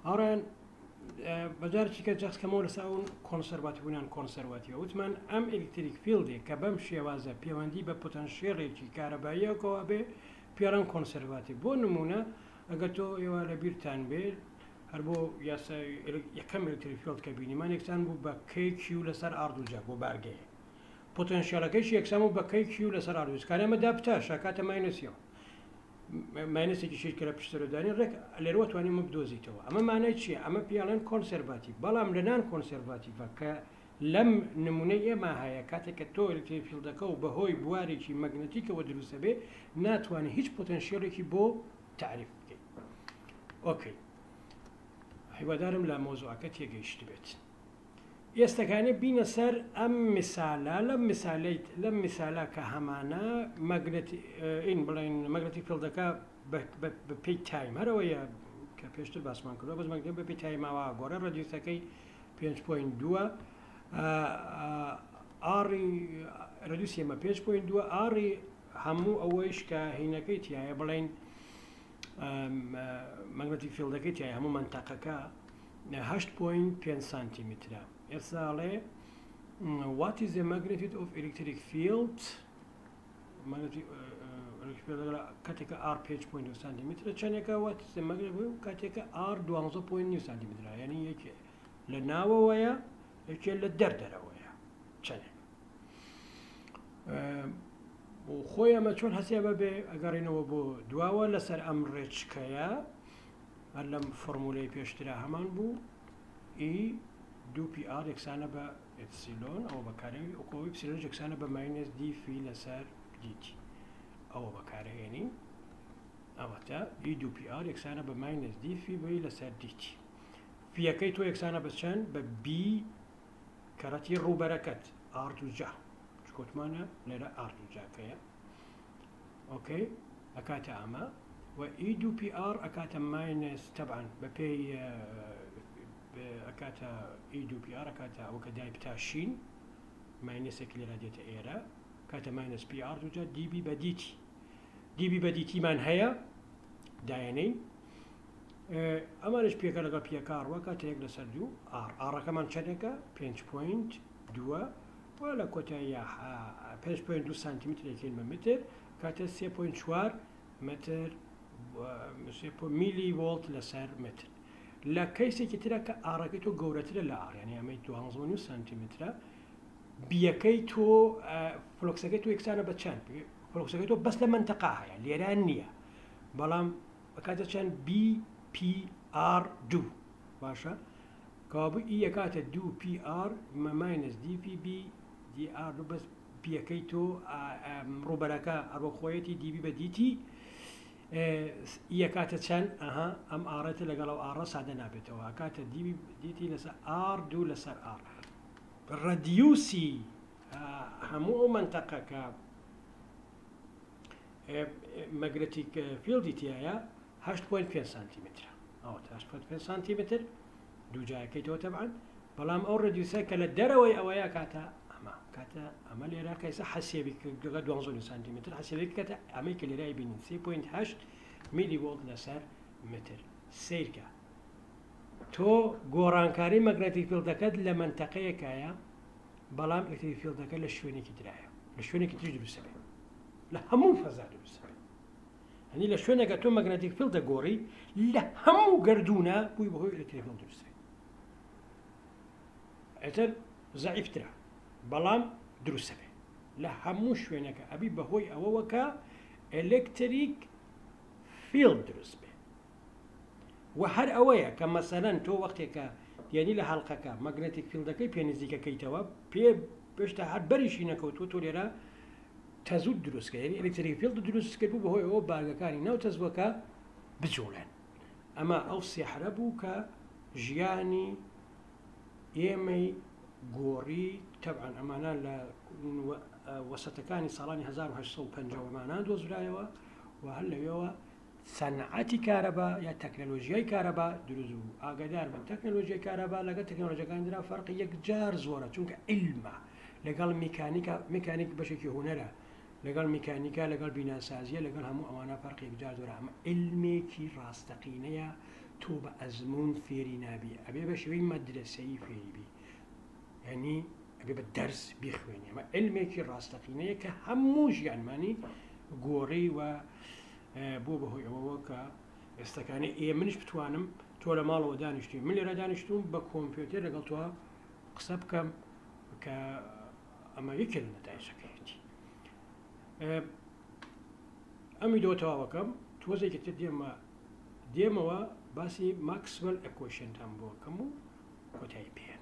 هەڕێن بەجارێکی کە جەخس کەمەوە لەسا ئەوون کۆنسەرواتیبوونیان کۆنسەرواتیوە وتمان ئەم ئەلکتریک فیلدێک کە بەم شێوازە پەیوەندی بە پۆتەنشێڵێکی کارەباییەکەوە بێ پێڕەن کۆنسەرواتیڤ. بۆ نمونە ئەگەر تۆ ئێوە لە بیرتان بێت هەر بۆ یاسای یەکەم ئەلکتریک فیلد کە بینیمان یەکسان بوو بە کیو لەسەر ئاردوجا بۆ بارگەیە، پۆتەنشیالەکەیشی یەکسان بوو بە کیو لەسەر ئاردوج. کارێمەدا بتاشە کاتە ماینەسیەوە ماینەسێکی شیر لە پشتەرەدانی ڕێک لێرەوە توانین مە بدۆزیتەوە. ئەمە مانای چییە؟ ئەمە پیاڵێن کۆنسەرواتیڤ. بەڵام لەنان کۆنسەرواتیڤە کە لەم نمونەی ئێمە هەیە کاتێک کە تۆ ئەلکتریک فیلدەکە و بەهۆی بوارێکی مەگنەتیکەوە دروستە بێ ناتوانێت هیچ پۆتەنشیالێکی بۆ تعریف بکەیت. ئۆکەی، هیوادارم لە مۆزوعەکە تێگەیشت بێت. ئێستەکانێ بینە سەر ئەم میسالە لەم میسالە کە هەمانە ئین بڵێن مەگنەتیک فیلدەکە بە پێی تایم هەرەوەیە کە پێشتر باسمان کردەوە بەس مەگنەتیک بە پێی تایماوە گۆڕە ڕەدیوسەکەی 5.2 ئاری ڕەدیوسیەمە 5.2 ئاری هەموو ئەوەیش کە هینەکەی تایە بڵێن مەگنەتیک فیلدەکەی تایە هەموو منتەقەکە 8.5 سانتیمترە. ئێساڵێ what is the magnitude of electric field کاتێکە R 5.2 سانتیمترە چەندێکە what is the magnitude کاتێکە R 12.9 سانتیمترە، یعنی یەکێ لە ناوەوەیە یەکێ لە دەردەرەوەیە چەندێک. خۆی ئەمە چۆن هەسێ بەبێ ئەگەڕێنەوە بۆ دواوە لەسەر ئەم ڕێچکەیە هەر لەم فۆرمولەی پێشترا هەمان بوو ئی 2PR یەکسانە بە ئپسیلۆن ئەوە بەکارەوی ئۆکۆوی ئپسیلۆن یەکسانە بە ماینەس دی فی لەسەر دیتی ئەوە بەکارهێنی ئەوەتە ئی 2PR یەکسانە بە ماینەس دی فی بی لەسەر دیتی. فیەکەی تۆ یەکسانە بە چەند بە بی کەڕەتی ڕووبەرەکەت ئاردوجا کۆتمانە لێرە ئاردوجاکەیە. ئۆکەی ئەکاتە ئەمە و ئی 2PR ئەکاتە ماینەس تەبعاً بە پێی ئەکاتە ئی 2PR ئەکاتە ئەوکە دای بتاشین ماینەسێک لێرە دێتە ئێرە کاتە ماینەس پی ئاردوجا دیبی بە دیتی دیبی بە دیتیمان هەیە دایەنەی ئەمانش پێکە لەگەڵ پێکارڕوە کاتە یەک لەسەر دوو ئاڕەکەمان چەندێکە 5.2 لە کۆتاییە 5.2 سانتیمترێکین بە متر کاتە 3.4 متر میلی ڤۆڵت لەسەر متر. لە کەیسێکی ترە کە ئاڕەکەی تۆ گەورەترە لە ئار یعنی ئەمەی 12 سانتیمترە بیەکەی تۆ فلۆکسەکەی تۆ یەکسانە بە چەند فلۆکسەکەی تۆ بەس لە منتەقا هەیە لێران نییە بەڵام بەکاتە چەند BPR2 باشە کابوو ئی یەکاتە 2PR ماینەس DPB DR بەس بیەکەی تۆ ڕوبەرەکە ئەڕۆ خۆیەتی دیبی بە دیتی یەکاتە چەند ئەم ئاڕێتە لەگەڵ ئاڕە سادە نابێتەوە کاتە دیتی لەسەر R2 لەسەر R ڕەدیوسی هەموو ئەو منتەقەکە مەگنەتیک فیلدی تایە 8.5 سانتیمترە ئەوە 8.5 سانتیمتر دووجایەکەیتەوە تەبعاً بەڵام ئەو ڕەدیوسە کە لە دەرەوەی ئەوەیە کاتە ئەمە لێرە کەیسە حەسێبی 12 سانتیمتر حەسێبی کاتە ئەمەی کە لێرای بینین 3.8 میلی ڤۆڵت لەسەر متر. سیرکە تۆ گۆڕانکاری مەگنەتیک فیلدەکەت لە منتەقەیەکایە بەڵام ئەلکتریک فیلدەکە لە شوێنێکی ترایە لە شوێنێکی تری دروستە بێت لە هەموو فەزا دروستە بێت هەنی لە شوێنێکە تۆ مەگنەتیک فیلدە گۆڕی لە هەموو گردونە بووی بەهۆی ئەلکتریک فیلد دروستە بێت ئەتر زەعیفترە بەڵام دروستە بێت لە هەموو شوێنەکە ئەبی بەهۆی ئەوەوەکە ئەلکتریک فیلد دروست بێت و هەر ئەوەیە کە مەسەلەن تۆ وەختێکە یعنی لە هەڵقەکە مەگنەتیک فیلدەکەی پێ نزیکەکەیتەوە پێشتا هەر بەریشی نەکەوتوە تۆ لێرە تەزوود دروستکە یعنی ئەلکتریک فیلد دروست کرد بوو بەهۆی ئەوە بارگەکانی ناو تەزوەکە بجوڵێن. ئەمە ئەو سێحرە بوو کە ژیانی ئێمەی گۆڕی تەبعاً ئەمانە لە وەسەتەکانی ساڵانی 1850 دۆزرایەوە و هەر لەوێەوە سەنعەتی کارەبا یا تەکنۆلۆژیای کارەبا دروست بوو. ئاگادار بن تەکنۆلۆژیای کارەبا لەگەڵ تەکنۆلۆژیەکانی درا فەرقی یەکجار زۆرە چونکە علمە لەگەڵ میکانیک بەشێکی هونەرە لەگەڵ میکانیکا لەگەڵ بیناسازیە لەگەڵ هەموو ئەوانە فەرقی یەکجار زۆرە. ئەمە علمێکی ڕاستەقینەیە تۆ بە ئەزمون فێری نابی ئەبێ بە شێوەی مەدرسەیی فێری بی یعنی ئەبێ بە دەرس بیخوێنی ئەمە علمێکی ڕاستەقینەیە کە هەموو ژیانمانی گۆڕی و بۆ بەهۆی ئەوەوە کە ئێستاکانی منش بتوانم تۆ لە ماڵەوە دانیشتی من لێرە دانیشتوم بە کۆمپیوتەر لەگەڵ تۆ قسە بکەم کە ئەمە یەکێ لە نەتایجەکەیەتی ئەمی دۆ تەواوەکەم تۆزێکی تر دێمەوە باسی ماکسوەل ئەکۆشنتان بۆ کەم و کۆتایی پێێن